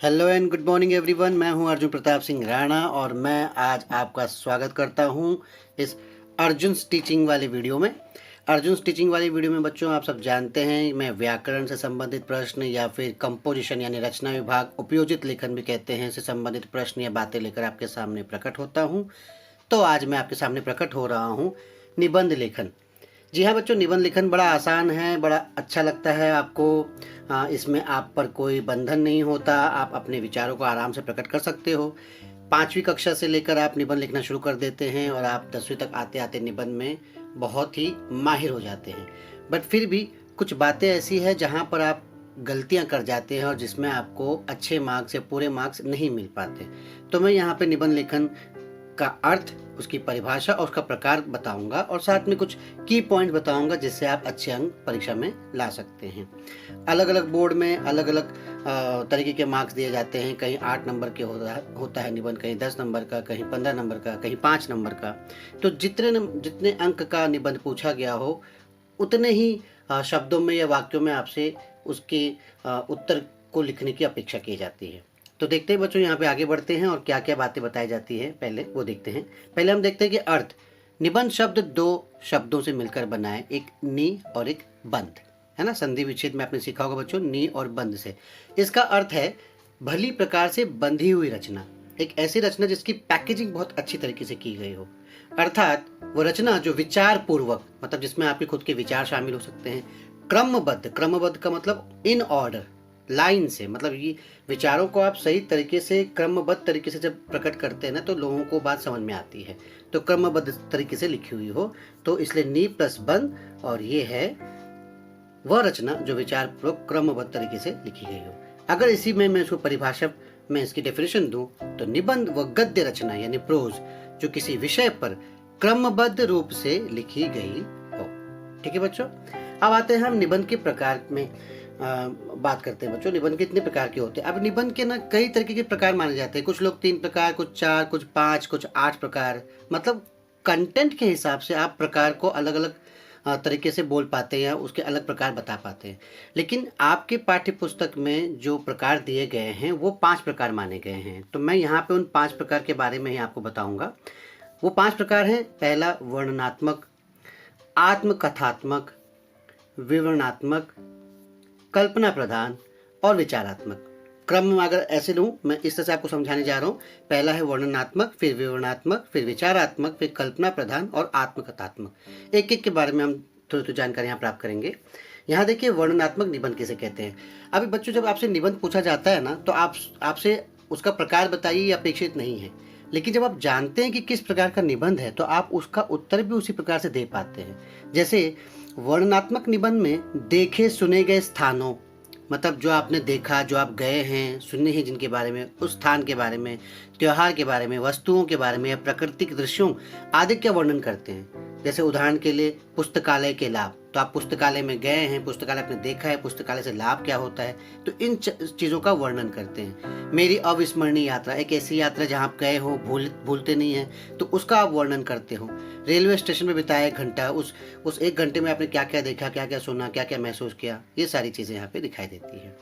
Hello and good morning everyone. मैं हूं अर्जुन प्रताप सिंह राणा और मैं आज आपका स्वागत करता हूं इस अर्जुन टीचिंग वाली वीडियो में। अर्जुन टीचिंग वाली वीडियो में बच्चों आप सब जानते हैं मैं व्याकरण से संबंधित प्रश्न या फिर कंपोजिशन यानी रचना विभाग, उपयोजित लेखन भी कहते हैं, से संबंधित प्रश्न या बातें लेकर आपके सामने प्रकट होता हूँ। तो आज मैं आपके सामने प्रकट हो रहा हूँ निबंध लेखन। जी हाँ बच्चों, निबंध लेखन बड़ा आसान है, बड़ा अच्छा लगता है आपको। इसमें आप पर कोई बंधन नहीं होता, आप अपने विचारों को आराम से प्रकट कर सकते हो। 5वीं कक्षा से लेकर आप निबंध लिखना शुरू कर देते हैं और आप 10वीं तक आते आते निबंध में बहुत ही माहिर हो जाते हैं। बट फिर भी कुछ बातें ऐसी हैं जहाँ पर आप गलतियाँ कर जाते हैं और जिसमें आपको अच्छे मार्क्स या पूरे मार्क्स नहीं मिल पाते। तो मैं यहाँ पे निबंध लेखन का अर्थ, उसकी परिभाषा और उसका प्रकार बताऊंगा और साथ में कुछ की पॉइंट बताऊंगा जिससे आप अच्छे अंक परीक्षा में ला सकते हैं। अलग अलग बोर्ड में अलग अलग तरीके के मार्क्स दिए जाते हैं। कहीं 8 नंबर के होता है निबंध, कहीं 10 नंबर का, कहीं 15 नंबर का, कहीं 5 नंबर का। तो जितने अंक का निबंध पूछा गया हो उतने ही शब्दों में या वाक्यों में आपसे उसके उत्तर को लिखने की अपेक्षा की जाती है। तो देखते हैं बच्चों, यहाँ पे आगे बढ़ते हैं और क्या क्या बातें बताई जाती है पहले वो देखते हैं। पहले हम देखते हैं कि अर्थ। निबंध शब्द 2 शब्दों से मिलकर बना है, एक नी और एक बंध, है ना। संधि विच्छेद में आपने सीखा होगा बच्चों, नी और बंध से। इसका अर्थ है भली प्रकार से बंधी हुई रचना, एक ऐसी रचना जिसकी पैकेजिंग बहुत अच्छी तरीके से की गई हो। अर्थात वो रचना जो विचार पूर्वक, मतलब जिसमें आपके खुद के विचार शामिल हो सकते हैं, क्रमबद्ध, क्रमबद्ध का मतलब इन ऑर्डर, लाइन से, मतलब ये विचारों को आप सही तरीके से क्रमबद्ध तरीके से जब प्रकट करते हैं ना तो लोगों को बात समझ में आती है। तो क्रमबद्ध तरीके से लिखी हुई हो, तो इसलिए नी प्लस बंध, और ये है वह रचना जो विचार पूर्वक क्रमबद्ध तरीके से लिखी गई हो। अगर इसी में मैं इसको परिभाषा में इसकी डेफिनेशन दूं तो निबंध व गद्य रचना यानी प्रोज जो किसी विषय पर क्रमबद्ध रूप से लिखी गई हो। ठीक है बच्चों, अब आते हैं हम निबंध के प्रकार में बात करते हैं बच्चों। निबंध कितने प्रकार के होते हैं? अब निबंध के ना कई तरीके के प्रकार माने जाते हैं। कुछ लोग 3 प्रकार, कुछ 4, कुछ 5, कुछ 8 प्रकार, मतलब कंटेंट के हिसाब से आप प्रकार को अलग अलग तरीके से बोल पाते हैं या उसके अलग प्रकार बता पाते हैं। लेकिन आपके पाठ्य पुस्तक में जो प्रकार दिए गए हैं वो 5 प्रकार माने गए हैं। तो मैं यहाँ पे उन 5 प्रकार के बारे में ही आपको बताऊंगा। वो 5 प्रकार हैं। पहला वर्णनात्मक, आत्मकथात्मक, विवरणात्मक, कल्पना प्रधान और विचारात्मक। क्रम में अगर ऐसे लूँ, मैं इस तरह से आपको समझाने जा रहा हूँ। पहला है वर्णनात्मक, फिर विवरणात्मक, फिर विचारात्मक, फिर कल्पना प्रधान और आत्मकथात्मक। एक एक के बारे में हम थोड़ी थोड़ी जानकारी यहाँ प्राप्त करेंगे। यहाँ देखिए वर्णनात्मक निबंध किसे कहते हैं। अभी बच्चों जब आपसे निबंध पूछा जाता है ना तो आपसे उसका प्रकार बताइए अपेक्षित नहीं है, लेकिन जब आप जानते हैं कि किस प्रकार का निबंध है तो आप उसका उत्तर भी उसी प्रकार से दे पाते हैं। जैसे वर्णनात्मक निबंध में देखे सुने गए स्थानों, मतलब जो आपने देखा, जो आप गए हैं, सुने हैं जिनके बारे में, उस स्थान के बारे में, त्योहार के बारे में, वस्तुओं के बारे में या प्राकृतिक दृश्यों आदि का वर्णन करते हैं। जैसे उदाहरण के लिए पुस्तकालय के लाभ, तो आप पुस्तकालय में गए हैं, पुस्तकालय आपने देखा है, पुस्तकालय से लाभ क्या होता है, तो इन चीज़ों का वर्णन करते हैं। मेरी अविस्मरणीय यात्रा, एक ऐसी यात्रा जहाँ आप गए हो, भूलते नहीं हैं, तो उसका आप वर्णन करते हो। रेलवे स्टेशन में बिताया 1 घंटा, उस 1 घंटे में आपने क्या क्या देखा, क्या क्या सुना, क्या क्या महसूस किया, ये सारी चीज़ें यहाँ पे दिखाई देती है।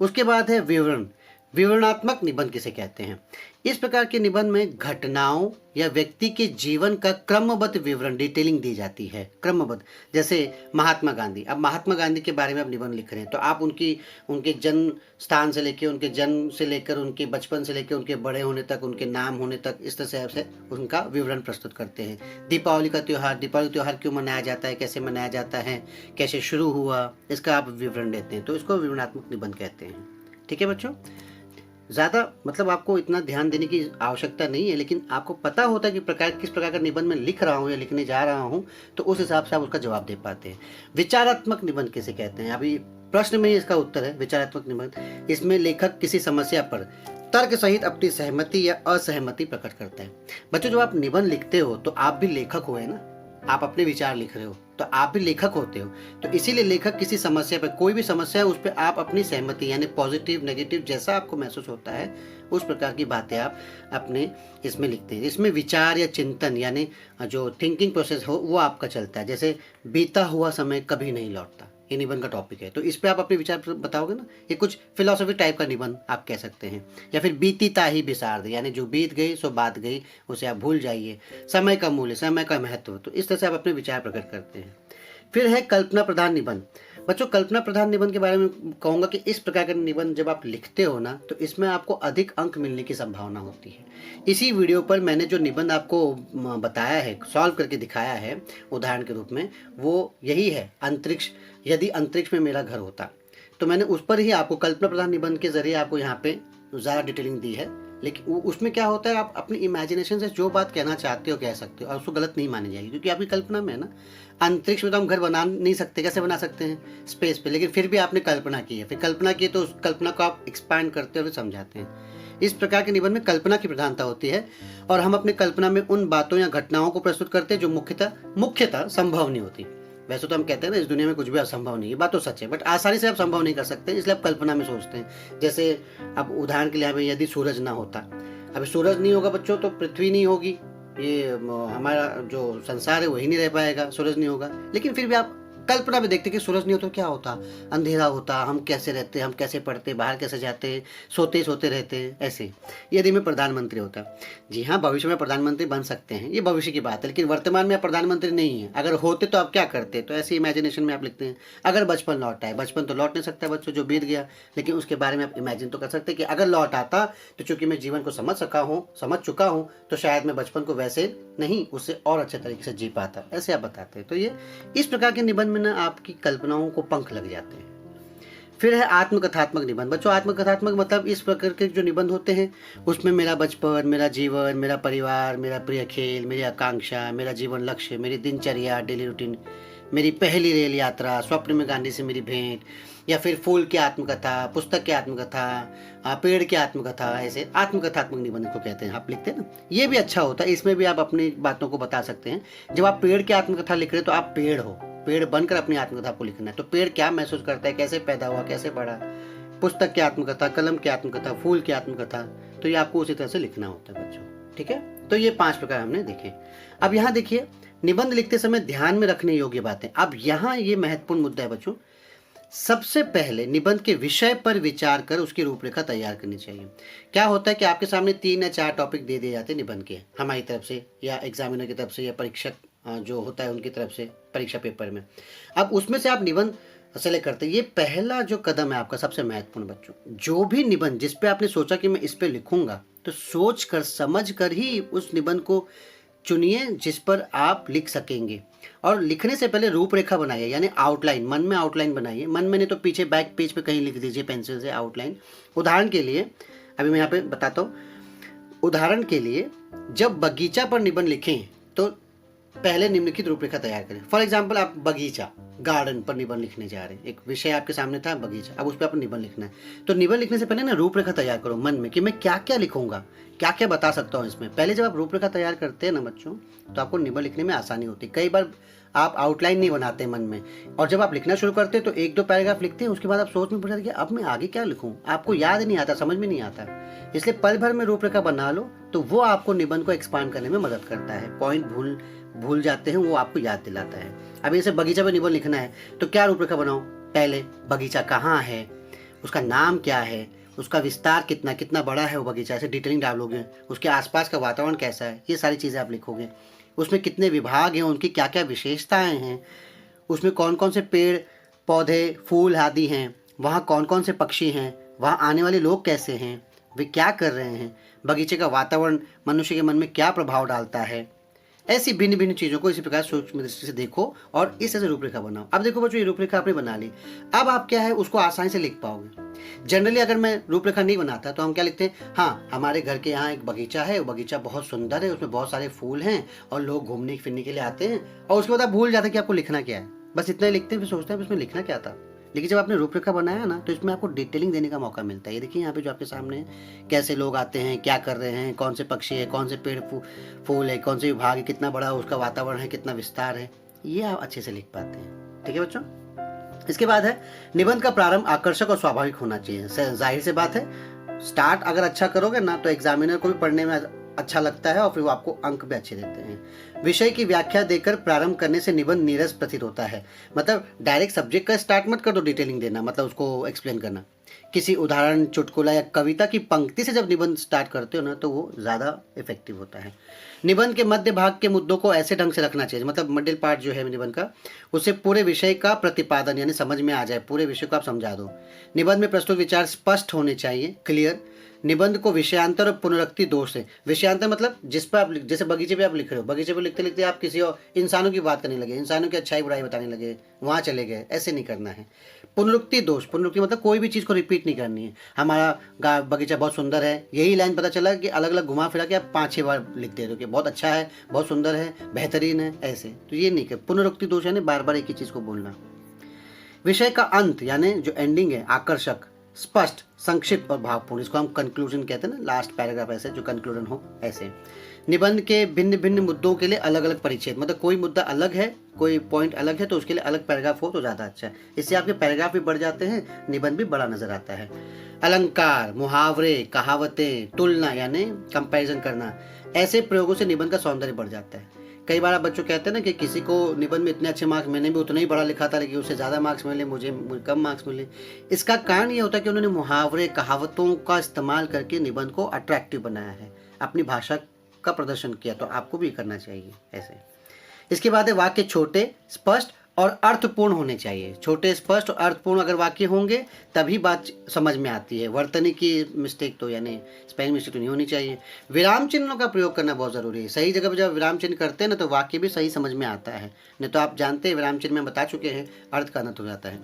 उसके बाद है विवरण। विवरणात्मक निबंध किसे कहते हैं? इस प्रकार के निबंध में घटनाओं या व्यक्ति के जीवन का क्रमबद्ध विवरण, डिटेलिंग दी जाती है, क्रमबद्ध। जैसे महात्मा गांधी, अब महात्मा गांधी के बारे में आप निबंध लिख रहे हैं तो आप उनके जन्म स्थान से लेकर, उनके जन्म से लेकर, उनके बचपन से लेकर उनके बड़े होने तक, उनके नाम होने तक, इस तरह से उनका विवरण प्रस्तुत करते हैं। दीपावली का त्यौहार, दीपावली त्यौहार क्यों मनाया जाता है, कैसे मनाया जाता है, कैसे शुरू हुआ, इसका आप विवरण देते हैं, तो इसको विवरणात्मक निबंध कहते हैं। ठीक है बच्चों, ज़्यादा मतलब आपको इतना ध्यान देने की आवश्यकता नहीं है, लेकिन आपको पता होता है कि किस प्रकार का निबंध मैं लिख रहा हूँ या लिखने जा रहा हूँ, तो उस हिसाब से आप उसका जवाब दे पाते हैं। विचारात्मक निबंध किसे कहते हैं? अभी प्रश्न में ही इसका उत्तर है, विचारात्मक निबंध। इसमें लेखक किसी समस्या पर तर्क सहित अपनी सहमति या असहमति प्रकट करते हैं। बच्चों जब आप निबंध लिखते हो तो आप भी लेखक हुए ना, आप अपने विचार लिख रहे हो तो आप भी लेखक होते हो। तो इसीलिए लेखक किसी समस्या पर, कोई भी समस्या है उस पर आप अपनी सहमति यानी पॉजिटिव नेगेटिव जैसा आपको महसूस होता है उस प्रकार की बातें आप अपने इसमें लिखते हैं। इसमें विचार या चिंतन यानी जो थिंकिंग प्रोसेस हो वो आपका चलता है। जैसे बीता हुआ समय कभी नहीं लौटता, ये निबंध का टॉपिक है। तो इस पे आप अपने विचार बताओगे ना। ये कुछ फिलोसॉफी टाइप का निबंध आप कह सकते हैं। या फिर बीती ताही बिसार दे, यानी जो बीत गई सो बात गई, उसे आप भूल जाइए। समय का मूल्य, समय का महत्व। तो इस तरह से आप अपने विचार प्रकट करते हैं। फिर है कल्पना प्रधान निबंध। बच्चों, कल्पना प्रधान निबंध के बारे में कहूँगा कि इस प्रकार का निबंध जब आप लिखते हो ना, तो इसमें आपको अधिक अंक मिलने की संभावना होती है। इसी वीडियो पर मैंने जो निबंध आपको बताया है, सॉल्व करके दिखाया है उदाहरण के रूप में, वो यही है, अंतरिक्ष, यदि अंतरिक्ष में मेरा घर होता। तो मैंने उस पर ही आपको कल्पना प्रधान निबंध के जरिए आपको यहाँ पे ज़्यादा डिटेलिंग दी है। लेकिन उसमें क्या होता है, आप अपनी इमेजिनेशन से जो बात कहना चाहते हो कह सकते हो, और उसको गलत नहीं मानी जाएगी, क्योंकि आपकी कल्पना में है ना। अंतरिक्ष में तो हम घर बना नहीं सकते, कैसे बना सकते हैं स्पेस पे, लेकिन फिर भी आपने कल्पना की है। फिर कल्पना की तो उस कल्पना को आप एक्सपैंड करते हो और समझाते हैं। इस प्रकार के निबंध में कल्पना की प्रधानता होती है, और हम अपने कल्पना में उन बातों या घटनाओं को प्रस्तुत करते हैं जो मुख्यतः संभव नहीं होती। वैसे तो हम कहते हैं ना, इस दुनिया में कुछ भी असंभव नहीं है, बात तो सच है, बट आसानी से आप संभव नहीं कर सकते, इसलिए आप कल्पना में सोचते हैं। जैसे अब उदाहरण के लिए यदि सूरज ना होता, अब सूरज नहीं होगा बच्चों तो पृथ्वी नहीं होगी, ये हमारा जो संसार है वही नहीं रह पाएगा, सूरज नहीं होगा। लेकिन फिर भी आप कल्पना में देखते कि सूरज नहीं होता तो क्या होता, अंधेरा होता, हम कैसे रहते, हम कैसे पढ़ते, बाहर कैसे जाते, सोते सोते रहते। ऐसे यदि मैं प्रधानमंत्री होता, जी हाँ, भविष्य में प्रधानमंत्री बन सकते हैं, ये भविष्य की बात है, लेकिन वर्तमान में आप प्रधानमंत्री नहीं है। अगर होते तो आप क्या करते, तो ऐसी इमेजिनेशन में आप लिखते हैं। अगर बचपन लौट आए, बचपन तो लौट नहीं सकता बच्चों, जो बीत गया, लेकिन उसके बारे में आप इमेजिन तो कर सकते हैं कि अगर लौट आता तो चूंकि मैं जीवन को समझ चुका हूँ, तो शायद मैं बचपन को वैसे नहीं, उससे और अच्छे तरीके से जी पाता। ऐसे आप बताते हैं। तो ये इस प्रकार के निबंध में ना आपकी कल्पनाओं को पंख लग जाते हैं। फिर है आत्मकथात्मक निबंध। बच्चों, आत्मकथात्मक मतलब इस प्रकार के जो निबंध होते हैं, उसमें मेरा बचपन, मेरा जीवन, मेरा परिवार, मेरा प्रिय खेल, मेरी आकांक्षा, मेरा जीवन लक्ष्य, मेरी दिनचर्या, डेली रूटीन, मेरी पहली रेल यात्रा, स्वप्न में गांधी से मेरी भेंट, या फिर फूल की आत्मकथा, पुस्तक की आत्मकथा, पेड़ की आत्मकथा, ऐसे आत्मकथात्मक निबंध को कहते हैं। आप लिखते हैं ना, ये भी अच्छा होता है, इसमें भी आप अपनी बातों को बता सकते हैं। जब आप पेड़ की आत्मकथा लिख रहे हैं तो आप पेड़ हो, पेड़ बनकर अपनी आत्मकथा को लिखना है। तो पेड़ क्या महसूस करता है, कैसे पैदा हुआ, कैसे बढ़ा, पुस्तक की आत्मकथा, कलम की आत्मकथा, फूल की आत्मकथा, तो ये आपको उसी तरह से लिखना होता है बच्चों। ठीक है, तो ये 5 प्रकार हमने देखे। अब यहाँ देखिए, निबंध लिखते समय ध्यान में रखने योग्य बातें। अब यहाँ ये महत्वपूर्ण मुद्दा है बच्चों। सबसे पहले निबंध के विषय पर विचार कर उसकी रूपरेखा तैयार करनी चाहिए। क्या होता है कि आपके सामने 3 या 4 टॉपिक दे दिए जाते हैं निबंध के, हमारी तरफ से या एग्जामिनर की तरफ से या परीक्षक जो होता है उनकी तरफ से परीक्षा पेपर में। अब उसमें से आप निबंध सेलेक्ट करते हैं। ये पहला जो कदम है आपका सबसे महत्वपूर्ण बच्चों। जो भी निबंध जिस पे आपने सोचा कि मैं इस पे लिखूंगा, तो सोच कर समझ कर ही उस निबंध को चुनिए जिस पर आप लिख सकेंगे। और लिखने से पहले रूपरेखा बनाइए, यानी आउटलाइन, मन में आउटलाइन बनाइए। मन में नहीं तो पीछे बैक पेज पे कहीं लिख दीजिए पेंसिल से आउटलाइन। उदाहरण के लिए अभी मैं यहाँ पे बताता हूँ। उदाहरण के लिए, जब बगीचा पर निबंध लिखें तो पहले निम्नलिखित रूपरेखा तैयार करें। फॉर एग्जाम्पल, आप बगीचा, गार्डन पर निबंध लिखने जा रहे हैं। एक विषय आपके सामने था बगीचा, अब उस पर आपको निबंध लिखना है। तो निबंध लिखने से पहले ना रूपरेखा तैयार करो मन में कि मैं क्या क्या लिखूंगा, क्या क्या बता सकता हूँ इसमें। पहले जब आप रूपरेखा तैयार करते हैं ना बच्चों, तो आपको निबंध लिखने में आसानी होती है। कई बार आप आउटलाइन नहीं बनाते मन में, और जब आप लिखना शुरू करते हैं तो 1-2 पैराग्राफ लिखते हैं, उसके बाद आप सोच में पड़ जाते हैं कि अब मैं आगे क्या लिखूं। आपको याद नहीं आता, समझ में नहीं आता। इसलिए पल भर में रूपरेखा बना लो, तो वो आपको निबंध को एक्सपांड करने में मदद करता है। पॉइंट भूल जाते हैं, वो आपको याद दिलाता है। अब जैसे बगीचा पे निबंध लिखना है तो क्या रूपरेखा बनाओ। पहले बगीचा कहाँ है, उसका नाम क्या है, उसका विस्तार कितना बड़ा है वो बगीचा, ऐसे डिटेलिंग डालोगे। उसके आसपास का वातावरण कैसा है, ये सारी चीज़ें आप लिखोगे। उसमें कितने विभाग हैं, उनकी क्या क्या विशेषताएं हैं, उसमें कौन कौन से पेड़ पौधे फूल आदि हैं, वहाँ कौन कौन से पक्षी हैं, वहाँ आने वाले लोग कैसे हैं, वे क्या कर रहे हैं, बगीचे का वातावरण मनुष्य के मन में क्या प्रभाव डालता है। ऐसी भिन्न भिन्न चीज़ों को इसी प्रकार सूक्ष्म दृष्टि से देखो और इस तरह से रूपरेखा बनाओ। अब देखो बच्चों, ये रूपरेखा आपने बना ली। अब आप क्या है उसको आसानी से लिख पाओगे। जनरली अगर मैं रूपरेखा नहीं बनाता तो हम क्या लिखते हैं, हाँ हमारे घर के यहाँ एक बगीचा है, वो बगीचा बहुत सुंदर है, उसमें बहुत सारे फूल हैं और लोग घूमने फिरने के लिए आते हैं, और उसके बाद आप भूल जाते हैं कि आपको लिखना क्या है। बस इतना ही लिखते हैं, फिर सोचते हैं इसमें लिखना क्या था। लेकिन जब आपने रूपरेखा बनाया ना, तो इसमें आपको डिटेलिंग देने का मौका मिलता है। ये देखिए यहाँ पे जो आपके सामने है, कैसे लोग आते हैं, क्या कर रहे हैं, कौन से पक्षी है, कौन से पेड़ फूल है, कौन से विभाग है, कितना बड़ा उसका वातावरण है, कितना विस्तार है, ये आप अच्छे से लिख पाते हैं। ठीक है बच्चों। इसके बाद है निबंध का प्रारंभ आकर्षक और स्वाभाविक होना चाहिए। जाहिर सी बात है, स्टार्ट अगर अच्छा करोगे ना तो एग्जामिनर को भी पढ़ने में अच्छा लगता है और फिर वो आपको अंक भी अच्छे देते हैं। विषय की व्याख्या देकर प्रारंभ करने से निबंध नीरस प्रतीत होता है। मतलब डायरेक्ट सब्जेक्ट का स्टार्ट मत कर दो डिटेलिंग देना, मतलब उसको एक्सप्लेन करना। किसी उदाहरण, चुटकुला या कविता की पंक्ति से जब निबंध स्टार्ट करते हो ना तो वो ज़्यादा इफेक्टिव होता है। निबंध के मध्य भाग के मुद्दों को ऐसे ढंग से रखना चाहिए, मतलब मिडिल पार्ट जो है निबंध का, उससे पूरे विषय का प्रतिपादन यानी समझ में आ जाए, पूरे विषय को आप समझा दो। निबंध में प्रस्तुत विचार स्पष्ट होने चाहिए, क्लियर। निबंध को विषयांतर और पुनरुक्ति दोष से, विषयांतर मतलब जिस पर आप जैसे बगीचे पे आप लिख रहे हो, बगीचे पे लिखते लिखते आप किसी और इंसानों की बात करने लगे, इंसानों की अच्छाई बुराई बताने लगे, वहाँ चले गए, ऐसे नहीं करना है। पुनरुक्ति दोष, पुनरुक्ति मतलब कोई भी चीज़ को रिपीट नहीं करनी है। हमारा बगीचा बहुत सुंदर है, यही लाइन पता चला कि अलग अलग घुमा फिरा के आप 5-6 बार लिख दे रहे हो कि बहुत अच्छा है, बहुत सुंदर है, बेहतरीन है, ऐसे तो ये नहीं कर। पुनरुक्ति दोष यानी बार बार एक ही चीज़ को बोलना। विषय का अंत यानी जो एंडिंग है आकर्षक, स्पष्ट, संक्षिप्त और भावपूर्ण, इसको हम कंक्लूजन कहते हैं ना, लास्ट पैराग्राफ ऐसे जो कंक्लूजन हो ऐसे। निबंध के भिन्न भिन्न मुद्दों के लिए अलग अलग परिच्छेद, मतलब कोई मुद्दा अलग है, कोई पॉइंट अलग है तो उसके लिए अलग पैराग्राफ हो तो ज़्यादा अच्छा है। इससे आपके पैराग्राफ भी बढ़ जाते हैं, निबंध भी बड़ा नजर आता है। अलंकार, मुहावरे, कहावतें, तुलना यानी कंपैरिजन करना, ऐसे प्रयोगों से निबंध का सौंदर्य बढ़ जाता है। कई बार आप बच्चों कहते हैं ना कि किसी को निबंध में इतने अच्छे मार्क्स, मैंने भी उतना ही बड़ा लिखा था लेकिन उससे ज़्यादा मार्क्स मिले, मुझे कम मार्क्स मिले। इसका कारण ये होता है कि उन्होंने मुहावरे, कहावतों का इस्तेमाल करके निबंध को अट्रैक्टिव बनाया है, अपनी भाषा का प्रदर्शन किया, तो आपको भी करना चाहिए ऐसे। इसके बाद है वाक्य छोटे, स्पष्ट और अर्थपूर्ण होने चाहिए। छोटे, स्पष्ट और अर्थपूर्ण अगर वाक्य होंगे तभी बात समझ में आती है। वर्तनी की मिस्टेक तो यानी स्पेलिंग मिस्टेक तो नहीं होनी चाहिए। विराम चिन्हों का प्रयोग करना बहुत ज़रूरी है। सही जगह पर जब विराम चिन्ह करते हैं ना तो वाक्य भी सही समझ में आता है, नहीं तो आप जानते हैं विराम चिन्ह में बता चुके हैं अर्थ का अनर्थ हो जाता है।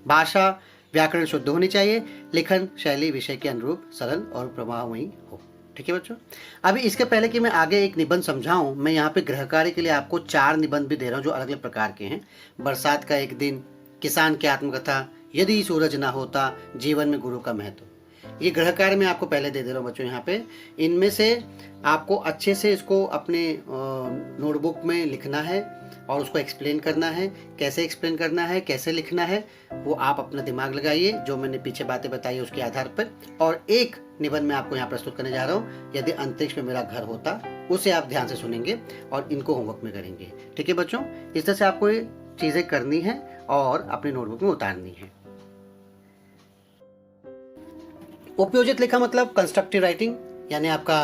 भाषा, व्याकरण शुद्ध होनी चाहिए। लेखन शैली विषय के अनुरूप सरल और प्रभावमयी हो। ठीक है बच्चों, अभी इसके पहले कि मैं आगे एक निबंध समझाऊं, मैं यहाँ पे गृह कार्य के लिए आपको 4 निबंध भी दे रहा हूँ जो अलग अलग प्रकार के हैं। बरसात का एक दिन, किसान की आत्मकथा, यदि सूरज ना होता, जीवन में गुरु का महत्व। ये गृह कार्य मैं आपको पहले दे दे रहा हूँ बच्चों। यहाँ पे इनमें से आपको अच्छे से इसको अपने नोटबुक में लिखना है और उसको एक्सप्लेन करना है। कैसे एक्सप्लेन करना है, कैसे लिखना है, वो आप अपना दिमाग लगाइए, जो मैंने पीछे बातें बताई उसके आधार पर। और एक निबंध मैं आपको यहाँ प्रस्तुत करने जा रहा हूँ, यदि अंतरिक्ष में मेरा घर होता, उसे आप ध्यान से सुनेंगे और इनको होमवर्क में करेंगे। ठीक है बच्चों, इस तरह से आपको ये चीज़ें करनी है और अपनी नोटबुक में उतारनी है। उपयोजित लिखा मतलब कंस्ट्रक्टिव राइटिंग, यानी आपका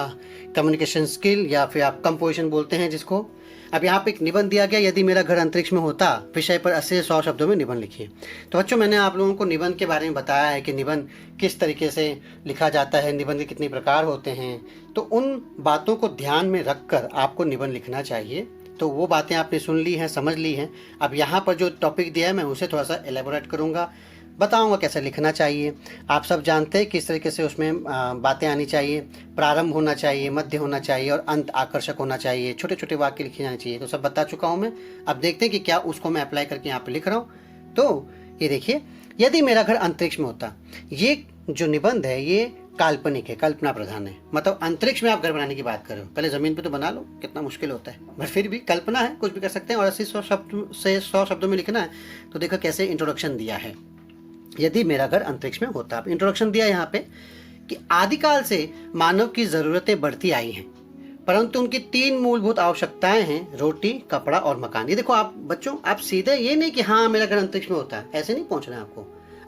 कम्युनिकेशन स्किल या फिर आप कंपोजिशन बोलते हैं जिसको। अब यहाँ पे एक निबंध दिया गया, यदि मेरा घर अंतरिक्ष में होता, विषय पर 80 से 100 शब्दों में निबंध लिखिए। तो बच्चों मैंने आप लोगों को निबंध के बारे में बताया है कि निबंध किस तरीके से लिखा जाता है, निबंध के कितने प्रकार होते हैं। तो उन बातों को ध्यान में रखकर आपको निबंध लिखना चाहिए। तो वो बातें आपने सुन ली हैं, समझ ली हैं। अब यहाँ पर जो टॉपिक दिया है मैं उसे थोड़ा सा एलेबोरेट करूँगा, बताऊंगा कैसे लिखना चाहिए। आप सब जानते हैं किस तरीके से उसमें बातें आनी चाहिए, प्रारंभ होना चाहिए, मध्य होना चाहिए और अंत आकर्षक होना चाहिए, छोटे छोटे वाक्य लिखे जाने चाहिए। तो सब बता चुका हूं मैं। अब देखते हैं कि क्या उसको मैं अप्लाई करके यहाँ पे लिख रहा हूँ। तो ये देखिए, यदि मेरा घर अंतरिक्ष में होता, ये जो निबंध है ये काल्पनिक है, कल्पना प्रधान है। मतलब अंतरिक्ष में आप घर बनाने की बात कर रहे हो, पहले जमीन पे तो बना लो, कितना मुश्किल होता है, बट फिर भी कल्पना है, कुछ भी कर सकते हैं। और 80 शब्दों में लिखना है। तो देखो कैसे इंट्रोडक्शन दिया है, यदि मेरा घर अंतरिक्ष में होता। अब इंट्रोडक्शन दिया यहाँ पे कि आदिकाल से मानव की ज़रूरतें बढ़ती आई हैं, परंतु उनकी 3 मूलभूत आवश्यकताएं हैं, रोटी, कपड़ा और मकान। ये देखो आप बच्चों, आप सीधे ये नहीं कि हाँ मेरा घर अंतरिक्ष में होता है, ऐसे नहीं पहुंचना है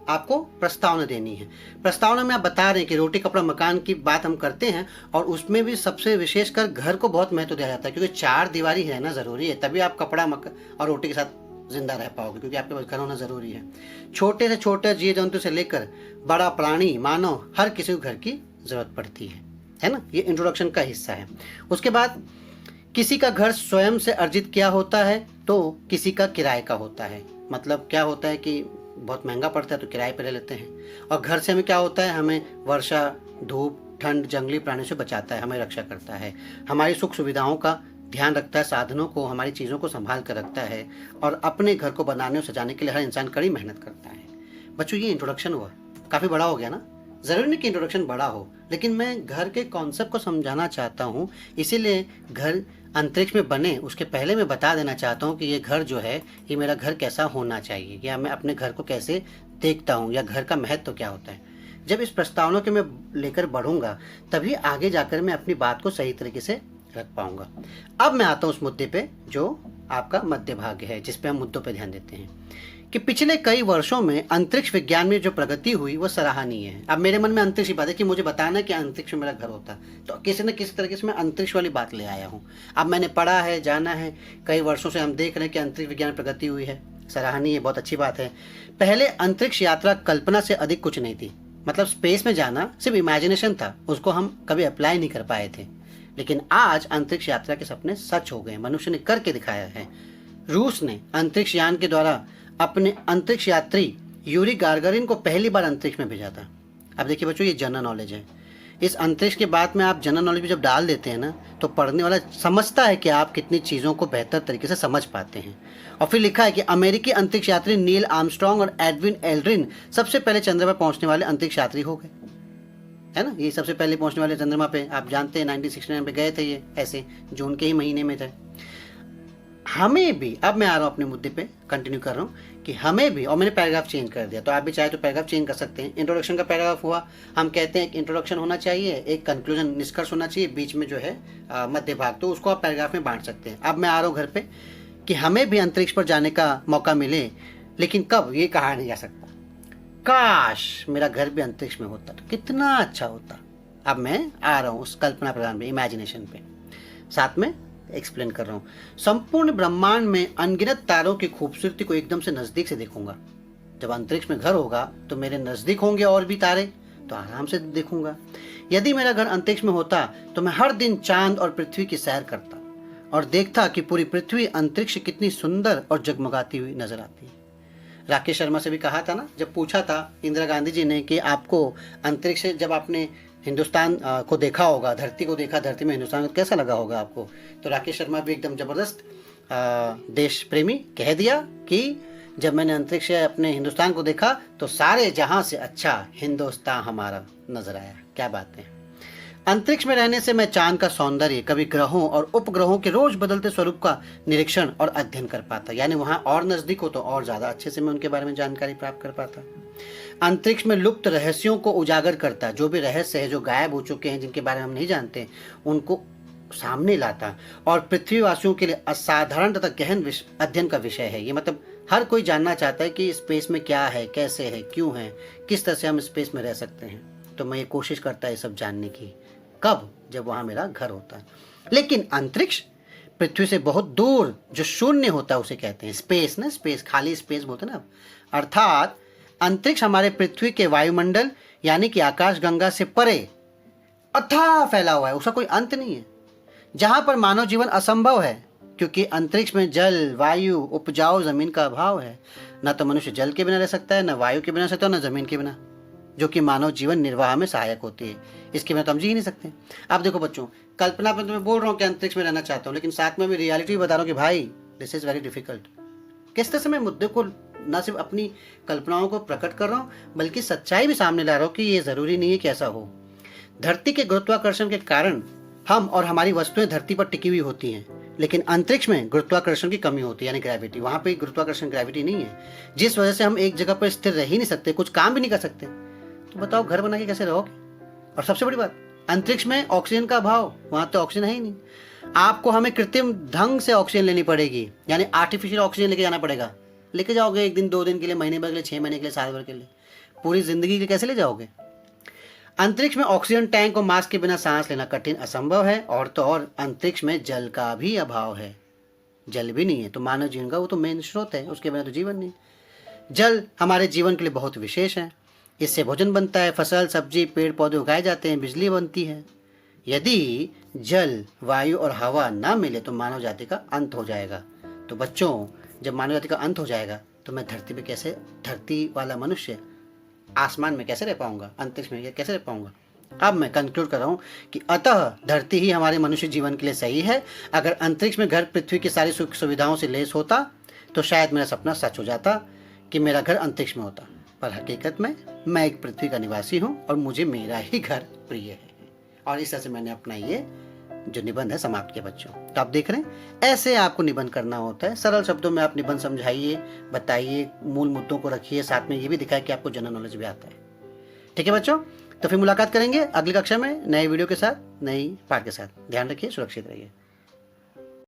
आपको प्रस्तावना देनी है। प्रस्तावना में आप बता रहे हैं कि रोटी, कपड़ा, मकान की बात हम करते हैं और उसमें भी सबसे विशेषकर घर को बहुत महत्व दिया जाता है, क्योंकि 4 दीवारी रहना ज़रूरी है, तभी आप कपड़ा और रोटी के साथ जिंदा रह पाओगे, क्योंकि आपके पास घर होना जरूरी है। छोटे से छोटे जीव जंतु से लेकर बड़ा प्राणी, मानव, हर किसी को घर की जरूरत पड़ती है ना। ये इंट्रोडक्शन का हिस्सा है। उसके बाद किसी का घर स्वयं से अर्जित किया होता है तो किसी का किराए का होता है। मतलब क्या होता है कि बहुत महंगा पड़ता है तो किराए पर ले लेते हैं। और घर से हमें क्या होता है, हमें वर्षा, धूप, ठंड, जंगली प्राणियों से बचाता है, हमें रक्षा करता है, हमारी सुख सुविधाओं का ध्यान रखता है, साधनों को, हमारी चीज़ों को संभाल कर रखता है। और अपने घर को बनाने और सजाने के लिए हर इंसान कड़ी मेहनत करता है। बच्चों ये इंट्रोडक्शन हुआ, काफ़ी बड़ा हो गया ना। ज़रूरी नहीं कि इंट्रोडक्शन बड़ा हो, लेकिन मैं घर के कॉन्सेप्ट को समझाना चाहता हूँ, इसीलिए घर अंतरिक्ष में बने उसके पहले मैं बता देना चाहता हूँ कि ये घर जो है, ये मेरा घर कैसा होना चाहिए, या मैं अपने घर को कैसे देखता हूँ, या घर का महत्व क्या होता है। जब इस प्रस्तावना के मैं लेकर बढ़ूंगा तभी आगे जाकर मैं अपनी बात को सही तरीके से रख पाऊंगा। अब मैं आता हूं उस मुद्दे पे जो आपका मध्य भाग है, जिस पे हम मुद्दों पे ध्यान देते हैं कि पिछले कई वर्षों में अंतरिक्ष विज्ञान में जो प्रगति हुई वो सराहनीय है। अब मेरे मन में अंतरिक्ष की बात है कि मुझे बताना है कि अंतरिक्ष में मेरा घर होता, तो किसी न किसी तरीके से मैं अंतरिक्ष वाली बात ले आया हूँ। अब मैंने पढ़ा है, जाना है, कई वर्षों से हम देख रहे हैं कि अंतरिक्ष विज्ञान में प्रगति हुई है, सराहनीय, बहुत अच्छी बात है। पहले अंतरिक्ष यात्रा कल्पना से अधिक कुछ नहीं थी, मतलब स्पेस में जाना सिर्फ इमेजिनेशन था, उसको हम कभी अप्लाई नहीं कर पाए थे। लेकिन आज अंतरिक्ष यात्रा के सपने सच हो गए, मनुष्य ने करके दिखाया है। रूस ने अंतरिक्ष यान के द्वारा अपने अंतरिक्ष यात्री यूरी गागारिन को पहली बार अंतरिक्ष में भेजा था। अब देखिए बच्चों, ये जनरल नॉलेज है। इस अंतरिक्ष के बाद में आप जनरल नॉलेज भी जब डाल देते हैं ना, तो पढ़ने वाला समझता है कि आप कितनी चीज़ों को बेहतर तरीके से समझ पाते हैं। और फिर लिखा है कि अमेरिकी अंतरिक्ष यात्री नील आर्मस्ट्रांग और एडविन एल्ड्रिन सबसे पहले चंद्रमा पर पहुंचने वाले अंतरिक्ष यात्री हो गए, है ना। ये सबसे पहले पहुंचने वाले चंद्रमा पे, आप जानते हैं 1969 पे गए थे, ये ऐसे जून के ही महीने में थे। हमें भी, अब मैं आ रहा हूँ अपने मुद्दे पे, कंटिन्यू कर रहा हूँ कि हमें भी, और मैंने पैराग्राफ चेंज कर दिया, तो आप भी चाहे तो पैराग्राफ चेंज कर सकते हैं। इंट्रोडक्शन का पैराग्राफ हुआ, हम कहते हैं एक इंट्रोडक्शन होना चाहिए, एक कंक्लूजन, निष्कर्ष होना चाहिए, बीच में जो है मध्य भाग, तो उसको आप पैराग्राफ में बांट सकते हैं। अब मैं आ रहा हूँ घर पे कि हमें भी अंतरिक्ष पर जाने का मौका मिले, लेकिन कब, ये कहा नहीं जा सकता। काश मेरा घर भी अंतरिक्ष में होता तो कितना अच्छा होता। अब मैं आ रहा हूँ उस कल्पना प्रधान पे, इमेजिनेशन पे, साथ में एक्सप्लेन कर रहा हूँ। संपूर्ण ब्रह्मांड में अनगिनत तारों की खूबसूरती को एकदम से नजदीक से देखूंगा। जब अंतरिक्ष में घर होगा तो मेरे नजदीक होंगे और भी तारे, तो आराम से देखूंगा। यदि मेरा घर अंतरिक्ष में होता तो मैं हर दिन चांद और पृथ्वी की सैर करता और देखता कि पूरी पृथ्वी अंतरिक्ष कितनी सुंदर और जगमगाती हुई नजर आती है। राकेश शर्मा से भी कहा था ना, जब पूछा था इंदिरा गांधी जी ने कि आपको अंतरिक्ष से, जब आपने हिंदुस्तान को देखा होगा, धरती को देखा, धरती में हिंदुस्तान को कैसा लगा होगा आपको, तो राकेश शर्मा भी एकदम जबरदस्त देश प्रेमी कह दिया कि जब मैंने अंतरिक्ष से अपने हिंदुस्तान को देखा तो सारे जहां से अच्छा हिंदुस्तान हमारा नजर आया। क्या बात है। अंतरिक्ष में रहने से मैं चांद का सौंदर्य, कभी ग्रहों और उपग्रहों के रोज बदलते स्वरूप का निरीक्षण और अध्ययन कर पाता, यानी वहां और नजदीक हो तो और ज्यादा अच्छे से मैं उनके बारे में जानकारी प्राप्त कर पाता। अंतरिक्ष में लुप्त रहस्यों को उजागर करता, जो भी रहस्य है जो गायब हो चुके हैं, जिनके बारे में हम नहीं जानते, उनको सामने लाता। और पृथ्वीवासियों के लिए असाधारण तथा गहन अध्ययन का विषय है ये, मतलब हर कोई जानना चाहता है कि स्पेस में क्या है, कैसे है, क्यों है, किस तरह से हम स्पेस में रह सकते हैं। तो मैं ये कोशिश करता है सब जानने की। कब? जब वहां मेरा घर होता है। लेकिन अंतरिक्ष पृथ्वी से बहुत दूर जो शून्य होता है उसे कहते हैं स्पेस ना, स्पेस, खाली स्पेस बोलते ना। अर्थात अंतरिक्ष हमारे पृथ्वी के वायुमंडल यानी कि आकाश गंगा से परे अथाह फैला हुआ है, उसका कोई अंत नहीं है, जहां पर मानव जीवन असंभव है, क्योंकि अंतरिक्ष में जल, वायु, उपजाऊ जमीन का अभाव है। न तो मनुष्य जल के बिना रह सकता है, न वायु के बिना रह सकता है, न जमीन के बिना, जो कि मानव जीवन निर्वाह में सहायक होती है। इसके बिना तो हम जी ही नहीं सकते। अब देखो बच्चों, कल्पना पर तो मैं बोल रहा हूँ कि अंतरिक्ष में रहना चाहता हूँ, लेकिन साथ में भी रियलिटी बता रहा हूँ कि भाई दिस इज वेरी डिफिकल्ट। किस तरह से मैं मुद्दे को, न सिर्फ अपनी कल्पनाओं को प्रकट कर रहा हूँ, बल्कि सच्चाई भी सामने ला रहा हूँ कि ये जरूरी नहीं है कि ऐसा हो। धरती के गुरुत्वाकर्षण के कारण हम और हमारी वस्तुएं धरती पर टिकी हुई होती हैं, लेकिन अंतरिक्ष में गुरुत्वाकर्षण की कमी होती है, यानी ग्रेविटी। वहां पे गुरुत्वाकर्षण, ग्रेविटी नहीं है, जिस वजह से हम एक जगह पर स्थिर रह ही नहीं सकते, कुछ काम भी नहीं कर सकते। तो बताओ घर बना के कैसे रहोगे। और सबसे बड़ी बात, अंतरिक्ष में ऑक्सीजन का अभाव, वहां तो ऑक्सीजन है ही नहीं। आपको हमें कृत्रिम ढंग से ऑक्सीजन लेनी पड़ेगी, यानी आर्टिफिशियल ऑक्सीजन लेके जाना पड़ेगा। लेके जाओगे एक दिन, 2 दिन के लिए, महीने भर के लिए, 6 महीने के लिए, साल भर के लिए, पूरी जिंदगी के लिए कैसे ले जाओगे। अंतरिक्ष में ऑक्सीजन टैंक और मास्क के बिना सांस लेना कठिन, असंभव है। और तो और अंतरिक्ष में जल का भी अभाव है, जल भी नहीं है, तो मानव जीवन का वो तो मेन स्रोत है, उसके बिना तो जीवन नहीं। जल हमारे जीवन के लिए बहुत विशेष है, इससे भोजन बनता है, फसल, सब्जी, पेड़ पौधे उगाए जाते हैं, बिजली बनती है। यदि जल, वायु और हवा ना मिले तो मानव जाति का अंत हो जाएगा। तो बच्चों, जब मानव जाति का अंत हो जाएगा तो मैं धरती पे कैसे, धरती वाला मनुष्य आसमान में कैसे रह पाऊंगा, अंतरिक्ष में कैसे रह पाऊंगा। अब मैं कंक्लूड कर रहा हूँ कि अतः धरती ही हमारे मनुष्य जीवन के लिए सही है। अगर अंतरिक्ष में घर पृथ्वी की सारी सुख सुविधाओं से लैस होता तो शायद मेरा सपना सच हो जाता कि मेरा घर अंतरिक्ष में होता, पर हकीकत में मैं एक पृथ्वी का निवासी हूँ और मुझे मेरा ही घर प्रिय है। और इस तरह से मैंने अपना ये जो निबंध है समाप्त किया बच्चों। तो आप देख रहे हैं, ऐसे आपको निबंध करना होता है। सरल शब्दों में आप निबंध समझाइए, बताइए, मूल मुद्दों को रखिए, साथ में ये भी दिखाए कि आपको जनरल नॉलेज भी आता है। ठीक है बच्चों, तो फिर मुलाकात करेंगे अगली कक्षा में नए वीडियो के साथ, नई पाठ के साथ। ध्यान रखिए, सुरक्षित रहिए।